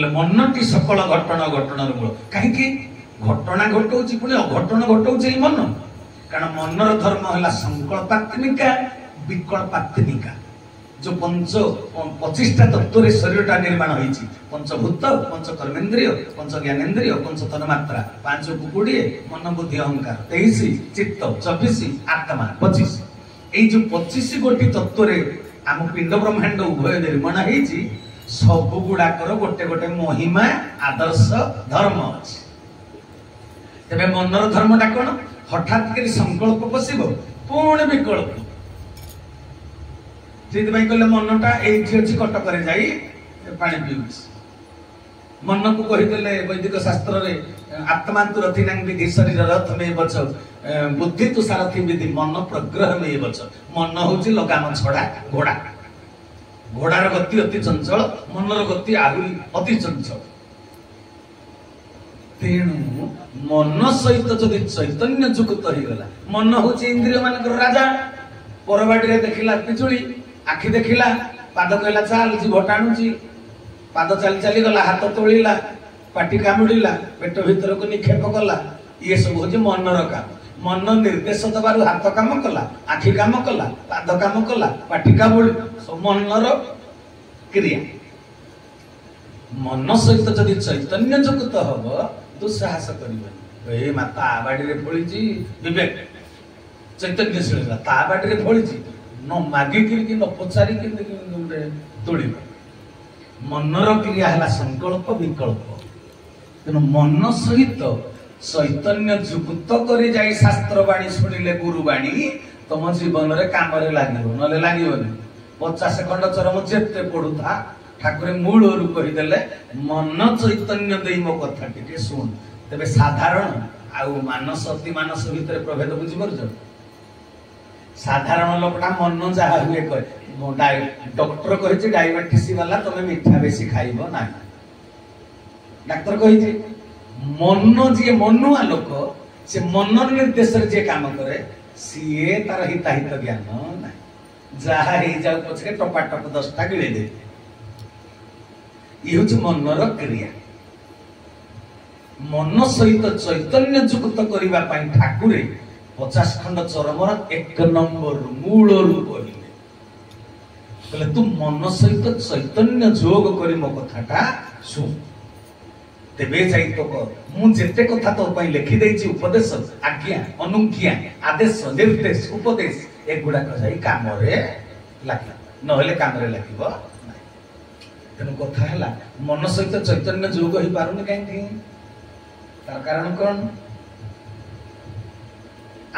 बोले मनटी सकल घटना घटनार मूल कहीं घटना घटाऊँ पुणी अघटन घटाऊँ मन कारण मनर धर्म है संकल्पात्मिका विकल्पात्मिका जो पंच 25टा तत्व शरीर टा निर्माण होती पंचभूत पंच कर्मेन्द्रिय पंच ज्ञानेन्द्रिय पंच तन्मात्रा 5 को 20 मन बुद्धि अहंकार 23 चित्त 24 आत्मा 25 ये जो 25 गोटी तत्व आम पिंड ब्रह्मांड उभय निर्माण होती सब गुड़ाकर गोटे गोटे महिमा आदर्श धर्म अच्छे तेरे मनर धर्मटा कौन हठात कर संकल्प पशिब पुणी विकल्प से कहले मनटा ये अच्छी कटक जाई पानी पीऊ मन को कहीदेले वैदिक शास्त्र रे आत्मा तु रथिना विधि शरीर रथ में बच बुद्धि तु सारथी विधि मन प्रग्रह में बच मन हूँ लगाम छड़ा घोड़ा घोड़ार गति अति चंचल मनर गति आहरी अति चंचल तेणु मन सहित जदि चैतन्य जुक्त हो गला मन हूँ इंद्रिय मान राजा परबाड़ी देखला पिजुड़ी आखि देखला पाद कहला चाल जीभ टाणुची पाद चली चली गला हाथ तोलिला पाटी कामुड़िला पेट भीतर को निक्षेप कला ये सब हूँ मनर काम मन निर्देश दबार हाथ काम कला आखि काम कला पाद काम कला पाटी कामुड़ी सब मनर क्रिया मन सहित जदि चैतन्य जुक्त हम दुस्साहस कर माता बाड़ी फड़ी विवेक चैतन्यशील ता बाड़ी फड़ी न मागिक न पचारिक तोड़ मनर क्रिया है संकल्प विकल्प तेणु मन सहित चैतन्य जुक्त कर जाई शास्त्र बाणी शुणिले गुरुबाणी तुम जीवन में कम लगे ना लगे 50 खंड चरम जेते पढ़ुता ठाकुर मूल कहीदेले मन चैतन्य दे मो कथा टे शुण तेरे साधारण आउ मानस अति मानस भितर प्रभेद बुझीपार साधारण लोकटा मन जहाँ हुए कहे डॉक्टर कही डायबिटीज वाला तुम्हें मीठा बेसी खाइब ना डाक्तर कही मन जी मनुआ लोक से मन निर्देश जे काम करे सीए तार हिताहित ज्ञान ना जहाँ हो जाऊ पछे टपा टप 10टा गिले दे ये हूँ मनर क्रिया मन सहित चैतन्य जुक्त करने ठाकुर 50 खंड चरमर 1 नंबर मूल कहले तू मन सहित चैतन्य जोग कर मो कथाटा शुण तेबे जाई तो मुझे कथा तो लिखि देछि उपदेश आज्ञा अनुज्ञा आदेश निर्देश उपदेश एगुड़ाक जाई काम लगे नहले काम लगे तेणु कथा है मन सहित चैतन्य जोग हो पारुनि कहीं तार कारण कौन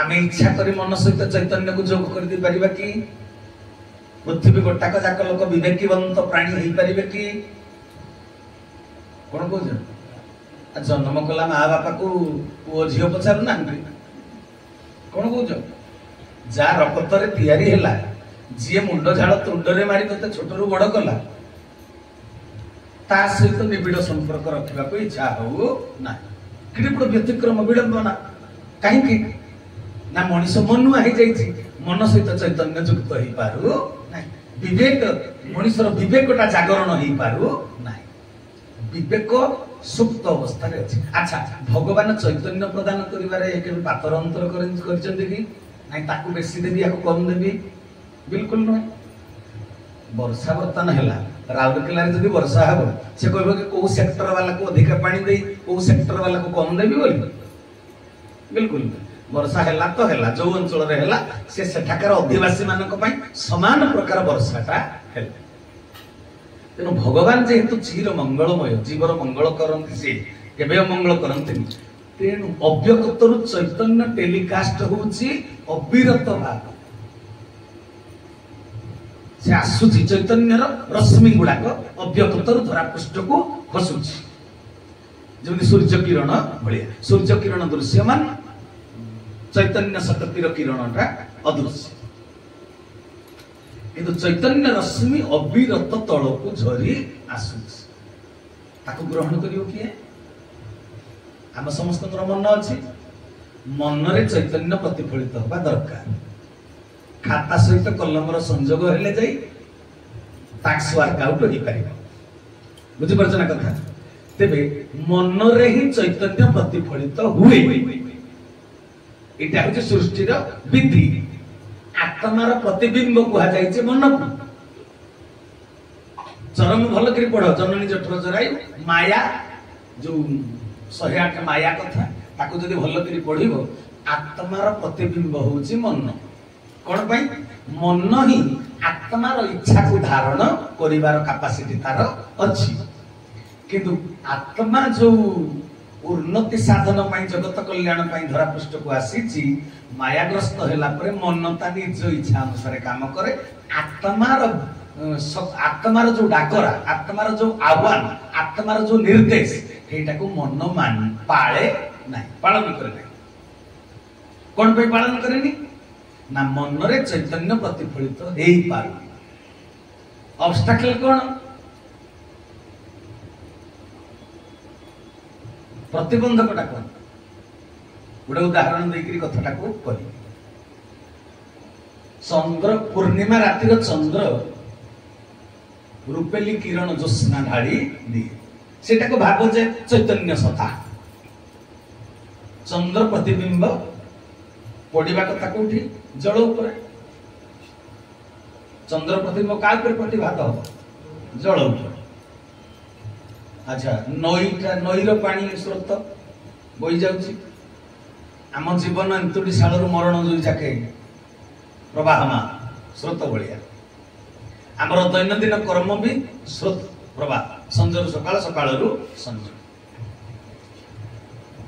आम इच्छा करी मन सहित चैतन्य को जोग कर दे परिबा कि पृथ्वी गोटाक जाक लोक विवेकीवंत प्राणी हो पारे कि कौन कह जन्म कला माँ बापा को पुओ झील पचारू ना कौन कह जा रक्त तैयारी है जी मुंड झाड़ तुंडे मारी ते छोट रू बड़ कला ता सहित निबिड़ संपर्क रखा इच्छा हो ना कि व्यतिक्रम विडंबना कहीं ना मनीष मनुआ हो जाइए मन सहित चैतन्य जुक्त हो पारू ना विवेक मनीषर विवेकटा जागरण हो पारू ना विवेक सुप्त अवस्था अच्छे अच्छा भगवान चैतन्य प्रदान कर पातर अंतर कर बेसी देवी या कम देवी बिल्कुल नुहे वर्षा बर्तन है राउरकेला जब वर्षा हम से कह कि कौ सेक्टर वाला को अधिक पानी दे कौ सेक्टर वाला को कम देवी बोली बिल्कुल वर्षा है तो है जो अंचल से सेठाकार अधिवासी मान समान प्रकार वर्षाटा है तेणु भगवान जेहेतु चिर मंगलमय जीवर मंगल करती से केबे मंगल करती तेणु अव्यक्त चैतन्य टेलीकास्ट होची अविरत भाव से आसुची चैतन्यर रश्मि गुड़ाक अव्यक्त धरापृष्ठ को खसुची जमी सूर्य किरण भाया सूर्य किरण दृश्यमान चैतन्य शक्तिर किरणटा अदृश्य किंतु चैतन्य रश्मि अविरत तल को झरी आसुची ग्रहण करियो किए आम समस्त मन अच्छी मन रे चैतन्य प्रतिफलित होगा दरकार खाता सहित कलमर संजोग हेले जाई टैक्स वर्कआउट हो पारिबो बुझि परछ ना कथा तेबे मनरे ही चैतन्य प्रतिफलित हुए। एटा होचे सृष्टिर विधि। आत्मार प्रतिबिंब कुहा जाइछे मन को। चरम भल करी पढ़ जननी जठर जराई माया जो 108 माया कथा ताको जदि भल करी पढ़िबो आत्मार प्रतिबिंब होउची मन। कोन पई मन ही आत्मार इच्छा को धारण करिवार कैपेसिटी तार अछि। किंतु आत्मा जो उन्नति साधन पाई जगत कल्याण पाई धरा पृष्ठ को आसीची मायाग्रस्त होला परे मन ता निज इच्छा अनुसार काम करे। आत्मार जो डाकरा आत्मार जो आह्वान आत्मार जो निर्देश हेटा को मन मान पाळे नाही पालन करे नाही। कोन पे पालन करेनी ना मन रे चैतन्य प्रतिफलित हेई पार। ऑब्स्टैकल कोन प्रतिबंधकटा कोन गोटे उदाहरण देकरी कथाटा को कहि। चंद्र पूर्णिमा रातिर चंद्र रूपेली किरण ज्योत्स्ना ढाली दिए सेटा को भाव जे चैतन्य सत्ता। चंद्र प्रतिबिंब पड़िबा कथा कोठी जल ऊपर। चंद्र प्रतिबिंब का ऊपर प्रतिभात हो जल ऊपर। अच्छा नईर पानी स्रोत बोई जाउची आम जीवन एंतुटी शालरू मरण जो जाके प्रवाहमान स्रोत भलिया। आमर दैनंदिन कर्म भी स्रोत प्रवाह संजय सकाळ सकाळरू संजय।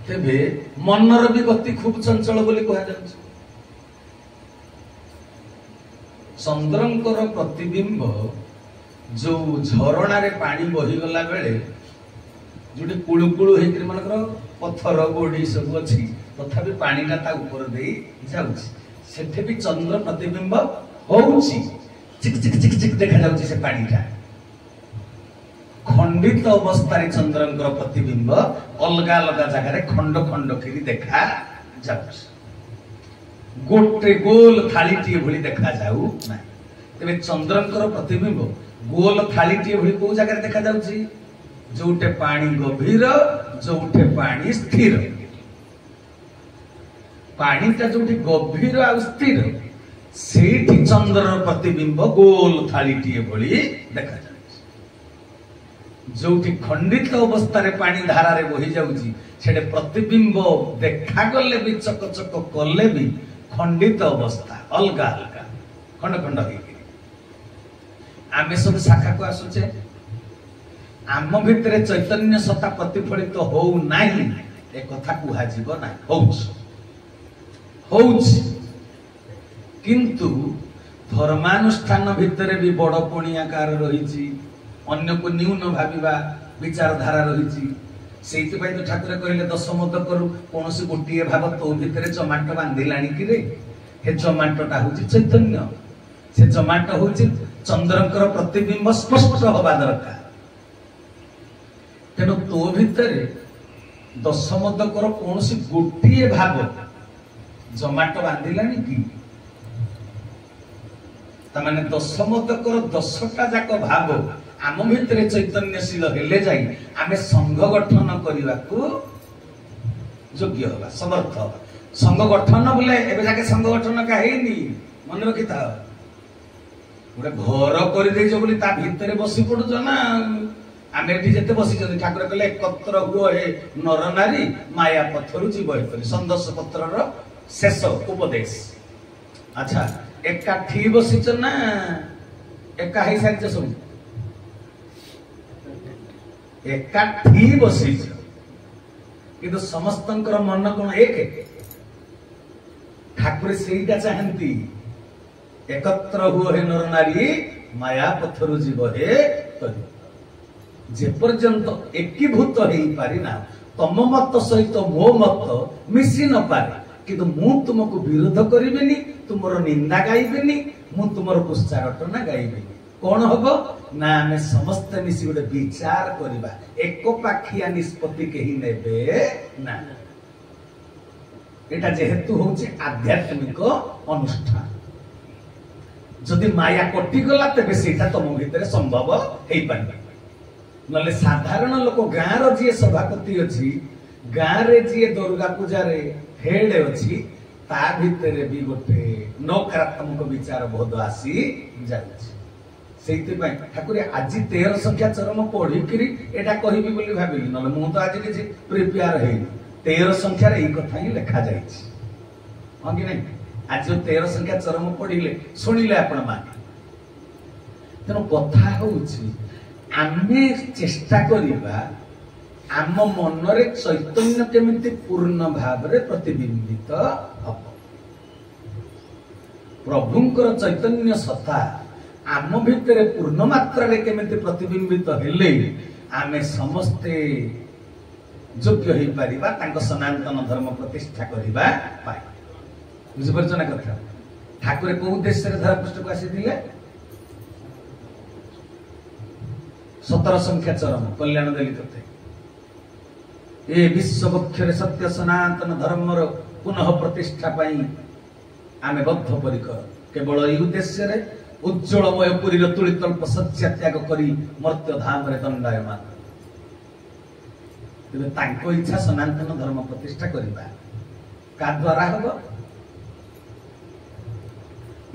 तेबे मनर भी गति खूब चंचल बोली कहा जाउची। चंद्रंकर प्रतिबिंब जो झरणा रे पानी बही गला बेले जोटी कुळुकुळु हेकरी मनकर पत्थर गोडी सब अछि तथापि पानीटा ता ऊपर देई जाउची सेठे भी चंद्र प्रतिबिंब होउची। चिक चिक चिक चिक देखा जाउची से पानीटा। खंडित अवस्था रे चंद्रंकर प्रतिबिंब अलगा अलगा जगह रे खंड खंड करी देखा जाउची। गोटे गोल थालीटी भली देखा जाउ ना। तेबे चंद्रंकर प्रतिबिंब गोल थालीटी भली को जगह देखा जाउची जोटे पानी गभीर जोटे पानी स्थिर। पानीटा जोटी गभीर आ स्थिर सेठी चंद्र प्रतिबिंब गोल थालीटी भली देखा जाउची। जोटी खंडित अवस्था रे पानी धारा रे बही जाउची सेटे प्रतिबिंब देखा गले भी चक चक कले भी खंडित अवस्था अलगा अलगा खंड खंड होई। आमे सब शाखा को आसुचे आम भितरे चैतन्य सत्ता प्रतिफलित हो नाही ए कथा कुहा जीव ना होउछि। किंतु धर्मानुष्ठान भितरे भी बड़ पुण्याकार रहिछि अन्य को न्यून भाबिबा विचारधारा रहिछि। सेति पय तो ठाकुर कहले दशमत करू कोनोसी गोटिए भाव तो भितरे जमाट बांधिलाणी कि रे हे जमाटटा होछि चैतन्य। से जमाट होछि चंद्रंकर प्रतिबिंब स्पष्ट होबा दरकार। तेणु तो भितरे दशमतकर कौन सी गोटे भाव जमाट बांधिलानी कि तमाने दशमतकर 10टा जाक भाव आम भितरे चैतन्यशील हेले जाई आमे संघ गठन करने को योग्य होगा समर्थ होगा। संघ गठन बोले एबे जाके संघ गठन का हेनी मन रखि था गोटे घर कर देइछो बोली ता भितरे बसी पडुछ ना। आमे एठी जेते बसी जदी ठाकुर कहले एकत्र हुओ हे नर नारी माया पथरु जीव हेतरी संदर्श पत्रर शेष उपदेश। अच्छा एकाठी बसिछ ना एका हे सारिछ सब एकाठी बसिछ किंतु समस्तंकर मन कोन एक ठाकुर सेईटा चाहंती एकत्र हुओ हे नर नारी माया पथरु जीव हे तरी जे पर्यंत एकीभूत हो पारि ना तम मत सहित मो मत मिसी न पारे किंतु मु तुमको विरोध करिबेनी तुमरो निंदा गाइबेनी मु तुमरो पुष्चारटना गाइबेनी कोन हबो ना हमें समस्त मिसी गोटे विचार करिबा एक पाखिया निष्पत्ति केही नेबे ना। एटा जेहेतु होउची आध्यात्मिक अनुष्ठान जदि माया कटि गला तबे सेटा तम भितरे संभव हेई पारे। नले साधारण लोक गाँव जी सभापति अच्छी गाँव रे जी दुर्गा पूजा रे हेड अच्छी ता भितर भी गोटे नकारात्मक विचार बोध आसी जाऊँ ठाकुर आज 13 संख्या चरम पढ़ी एटा कहबी बोली भाविली न मु तो आज किसी प्रिपेयर है 13 संख्यार यही कथा ही लिखा जाए हाँ कि नहीं आज 13 संख्या चरम पढ़िले शुणिले आपण माने तेणु कथा होउछि आमे चेष्टा करिबा आम मनरे चैतन्य केमिति पूर्ण भाव रे प्रतिबिंबित हब प्रभुंकर चैतन्य सत्ता आम भितर पूर्ण मात्रा रे केमिति प्रतिबिंबित हेले आमे समस्ते योग्य हो पारिबा तांको सनातन धर्म प्रतिष्ठा करिबा पाई बुझि परछ ना कथा ठाकुर को उद्देश्य रे धरापृष्ठ को आसीथिले 17 संख्या चरम कल्याण दलित ए विश्व वक्षरे सत्य सनातन धर्मर पुनः प्रतिष्ठा पाई आमे बद्ध परिकर केवल ए उद्देश्य रे उज्ज्वलमय पुरी तुलितल्प सत्य त्याग करी मर्त्य धाम रे दंडायमान तेबे तांको इच्छा सनातन धर्म प्रतिष्ठा करिबा का द्वारा हबो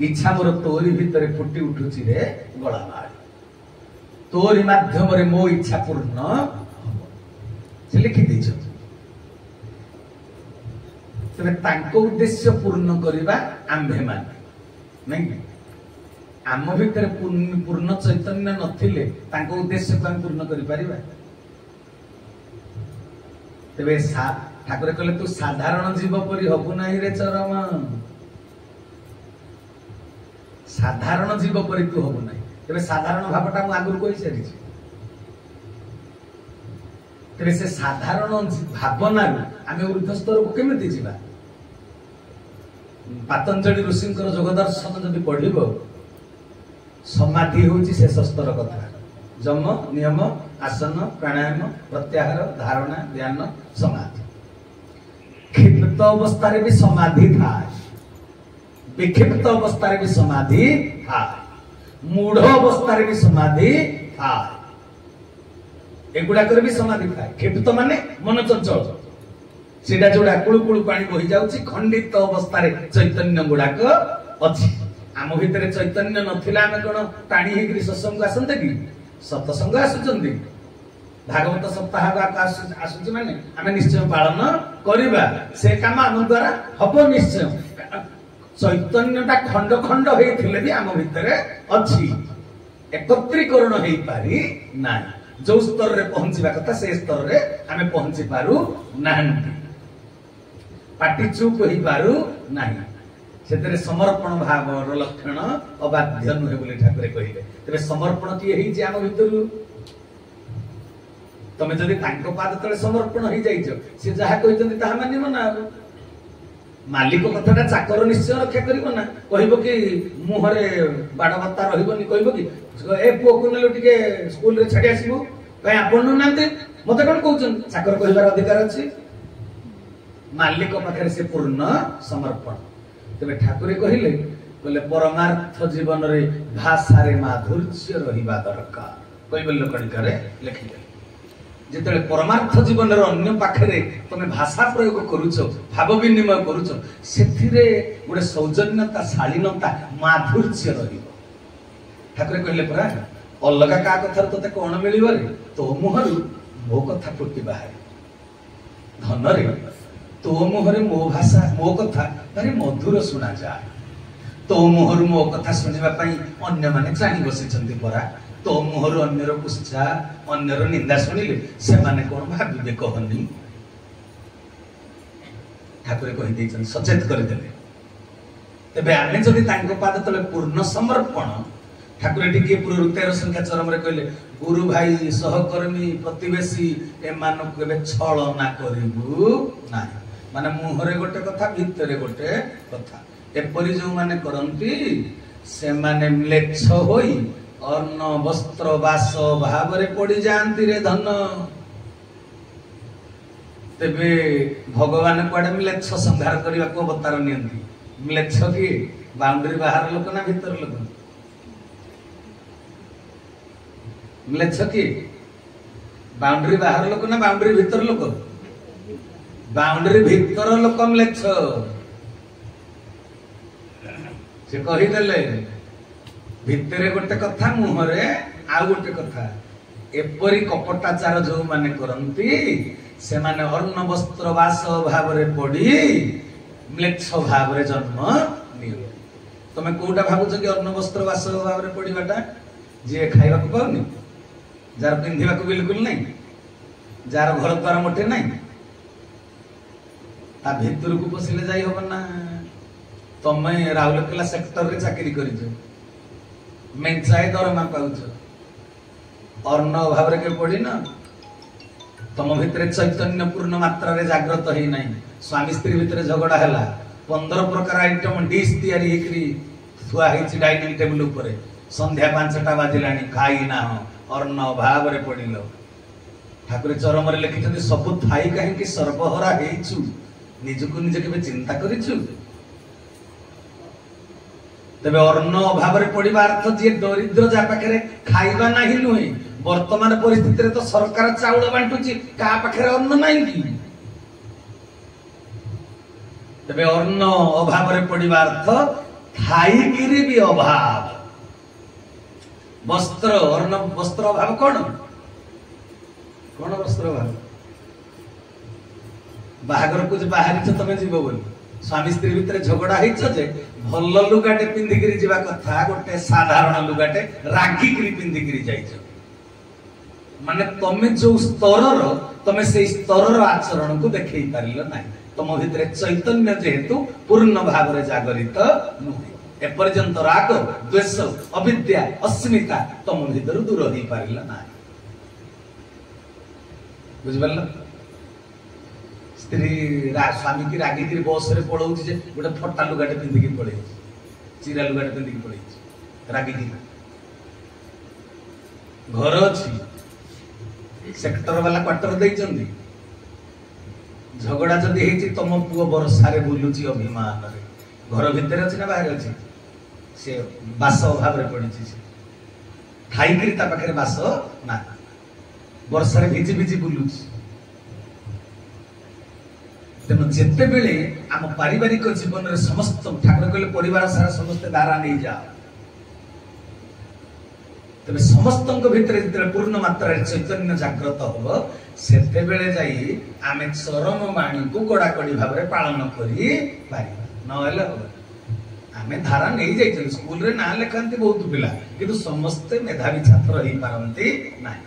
इच्छा मोर तोरी भितरे फुटी उठुची रे गला मार तोरी माध्यम रे मो इच्छा पूर्ण से लिखि दी तेरे तांको उद्देश्य पूर्ण करिबा आम्भे माने नहीं आम भितर पूर्ण चैतन्य नथिले तांको उद्देश्य को हम पूर्ण करि परिबा तेबे ठाकुर कहले तू साधारण जीव परि हबु नाही रे चरम साधारण जीव परि तू हबु नाही तेबे साधारण भावटा मु आगुर कहि सारी तेरे से साधारण भावना आमे ऊर्ध्व स्तर को केमिति जिबा पतंजलि ऋषिंकर जोगदर्शन जदि पढ़िबो समाधि होची शेष स्तर कथा जम नियम आसन प्राणायाम प्रत्याहार धारणा ध्यान समाधि क्षिप्त अवस्था रे भी समाधि था विक्षिप्त अवस्था रे भी समाधि था मूढ़ अवस्था रे भी समाधि था एगुड़ा भी समाधि था क्षिप्त माने मन चंचल सेटा जोड़ा कुळु कुळु पानी बही जाउची खंडित अवस्था रे चैतन्य गुड़ाक अछि आम भितर चैतन्य नथिला आमे कोन टाणी हेकरी सत्संग आसंते कि सत्संग आसुचंदी भागवत सप्ताह आसुची माने आमे निश्चय पालन करिबा से काम आम द्वारा हबो निश्चय चैतन्यटा खंड खंड हेथिले भी आम भितर अछि एकत्रीकरण हेई पारि नाही जो स्तर रे पहुंचीबा कथा से स्तर रे आमे पहुंची पारु नाहंती पाटी चुप होई पारु नाही सेतरे समर्पण भाव लक्षण अबाध्य नुहे बोली ठाकुर कहिले तबे समर्पण की हेई जे आम भितरु तमे जदि तांको पाद तळे समर्पण होई जाइछो से जहा कहितंती ताहा मानिबो ना मालिक कथाटा चाकर निश्चय रक्षा करिबो ना कहिबो कि मुहरे बाडबत्ता रहिबोनी कहिबो कि ए पुओ को नेलो टिके स्कूल रे छाडी आसीबो कय आपण नाते मते कोन कहउछन चाकर कहिबार अधिकार अछि मालिक पाखरे से पूर्ण समर्पण तबे ठाकुर कहिले बोले परमार्थ जीवन रे भाषा रे माधुर्य रहिबा दरकार कइबेल कणिकारे लिखिले जेतले परमार्थ जीवन रे अन्य पाखरे तमे भाषा प्रयोग करूछो भाव विनिमय करूछो सेथिरे गोटे सौजन्यता शालीनता माधुर्य रहिबो ठाकुर कहले परा अलगा का कथा तते कोन मिलिबो रे तो मुहरु मो कथा फुटी बाहर धन रे तो मुहरे मो भाषा मो कथा भारी मधुर सुना जाए तो मुहरु मो कथा सुनिबा पई अन्य माने चाहि बसिचंती परा तो मुहरु अन्यर पुष्टा अन्यर निंदा सुनिले से माने कोन भाबिबे कहनी ठाकुर कहि दैछन सचेत कर देले तबे आमे जदि तांको पाद तले पूर्ण समर्पण ठाकुर टिके पूर्व 13 संख्या चरम रे कहले गुरु भाई सहकर्मी प्रतिवेशी एमान केबे छलना करिबु नाही माने मुहरे गोटे कथा भितरे गोटे कथा एपरि जो माने करंती से माने म्लेच्छ होई अन्न वस्त्र वास भाव रे पड़ी जानती रे धन तेबे भगवान कुआडे म्लेच्छ संहार करबा को अवतार नियंती म्लेच्छ की बाउंड्री बाहर लोक ना भीतर लोक म्लेच्छ की बाउंड्री बाहर लोक ना बाउंड्री भीतर लोक बाउंड्री भीतर लोक म्लेच्छ से कहीदेले भितरे गोटे कथा मुहरे आउ गोटे कथा एपरी कपटाचार जो माने करंती से माने अन्न वस्त्र वास भाव रे पड़ी म्लेच्छ भाव रे जन्म नियो तमे कोटा भाबुछ कि अन्न वस्त्र वास भाव रे पड़ीबाटा जे खाइबा को पाउनी जार पिंधिबा को बिल्कुल नहीं जार घर द्वार मोटे नहीं ता भितर को पसिले जाई होबन ना तमे राउरकेला सेक्टर रे चाकरी करिजो मेंचाए दरमा पाउछ अन्न अभाव रे के पड़ी ना तम भितर चैतन्य पूर्ण मात्रा रे जागृत ही नहीं स्वामी स्त्री भितर झगड़ा हैला 15 प्रकार आइटम डिश तैयारी हेकरी थुआ हेछि डाइनिंग टेबल ऊपर संध्या 5टा बाजिलानी खाई ना अन्न अभाव रे पड़िलो ठाकुर चरम रे लिखिछथि सब थाई काहे कि सर्वहरा हेछु निजको निज केबे चिंता करिछु तबे अन्न अभाव रे पड़िबा अर्थ जे दरिद्र जा पाखरे खाइबा नाही नुहे वर्तमान परिस्थिति रे तो सरकार चाउल बांटुची का पाखरे अन्न नाही कि तबे अन्न अभाव रे पड़िबा अर्थ थाई गिरी भी अभाव वस्त्र अन्न वस्त्र अभाव कोन वस्त्र अभाव बाहागर कुछ बाहरी छ तमे जीव बोली स्वामी स्त्री भितर झगड़ा हेछ जे भल लुगाटे पिंधिगिरी जीवा कथा गोटे साधारण लुगाटे रागिगिरी पिंधिगिरी जाइछ माने तमे जो स्तरर तमे से स्तरर आचरण को देखै पारिलो नाही तम भितर चैतन्य जेहेतु पूर्ण भाव रे जागरित नुहे एपर्यंत राग द्वेष अविद्या अस्मिता तम भितर दूर होई पारिलो नाही बुझबल्ला स्त्री स्वामी की रागिगिरी बस रे पळौछि जे गोटे फटा लुगाटे पिंधिकी पळै चिरा लुगाटे पिंधिकी पळै रागिगिरी घर अछि सेक्टर वाला क्वार्टर दैचंदी झगड़ा जदि हेछि तम पुओ वर्षा रे बुलुची अभिमान रे घर भितर अछि ना बाहर अछि से बास अभाव रे पड़िछि से खाइकरी ता पाखरे बास ना वर्षा रे भिजी भिजी बुलुची तेणु जिते बेले आम पारिवारिक जीवन रे समस्त ठाकुर कहले परिवार सारा समस्त धारा नहीं जाओ तबे समस्तଙ୍କ भितर जिते पूर्ण मात्रा रे चैतन्य जागृत हो सेते बेले जाई आमे चरम वाणी को कड़ाकड़ी भाव रे पालन करी पारिबा न हेले हो आमे धारा नहीं जाई स्कूल रे ना लेखंती बहुत पिला किंतु समस्त मेधावी छात्र ही पारंती नाही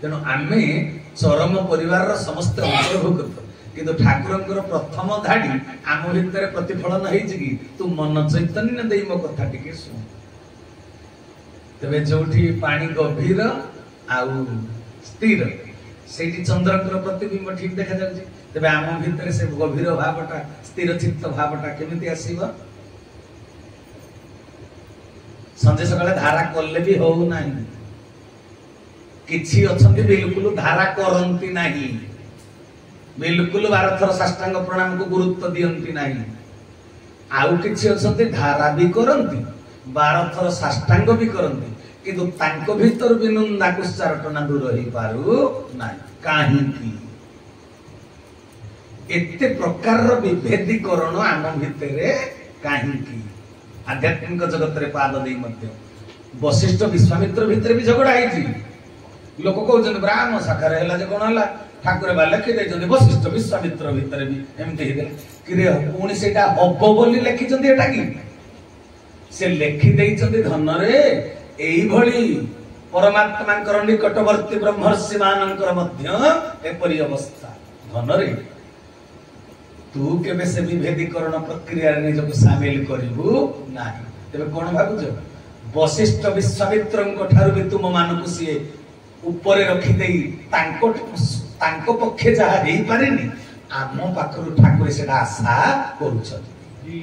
तेणु आमे चरम परिवार रो समस्त अंतर्भुक्त किंतु ठाकुरंकर प्रथम धाड़ी आम भितर प्रतिफलन हेछि कि तू मन चैतन्य देई मो कथा टिके सुन तबे जोठी पानी गभीर आउ स्थिर सेठी चंद्रकर प्रतिबिंब ठीक देखा जाउछि तबे आम भितर से गभीर भावटा स्थिर चित्त भावटा केमिति आसीबो संजय सकाळे धारा करले भी हो नाही किछि अछंती बिल्कुल धारा करंती नाही बिल्कुल 12 थर साष्टांग प्रणाम को गुरुत्व दियंती नाही आउ किछि अछंती धारा भी करंती 12 थर साष्टांग भी करंती किंतु तांको भीतर बिनुंदा कुचारटना दूर होई पारु नाही काहे की एते प्रकार रो विभेदीकरण आम भितरे काहे की आध्यात्मिक जगत रे पाद देई मध्य वशिष्ठ विश्वामित्र भितर भी झगड़ा हेछि लोक कहउछन ब्राह्मण शाखा रे हला जे कोन हला ठाकुर बा लिखि दैछन वशिष्ठ विश्वामित्र भितर भी एमते हे किरे पुणी सेटा हबो बोली लिखि चंदी एटा की से लिखि दैछन धन रे एई भली परमात्मांकर निकटवर्ती ब्रह्मर्षि मानकर मध्य एपरि अवस्था धन रे तू केबे से विभेदीकरण प्रक्रिया रे निजको शामिल करिवु नाही तबे कोन भाबुछ वशिष्ठ विश्वामित्रंक ठारु भी तुम मानकु सिए ऊपर रखि देई तांको पक्षे जहा हेई पारेनी आम पाखरु ठाकुर सेटा आशा करूछथि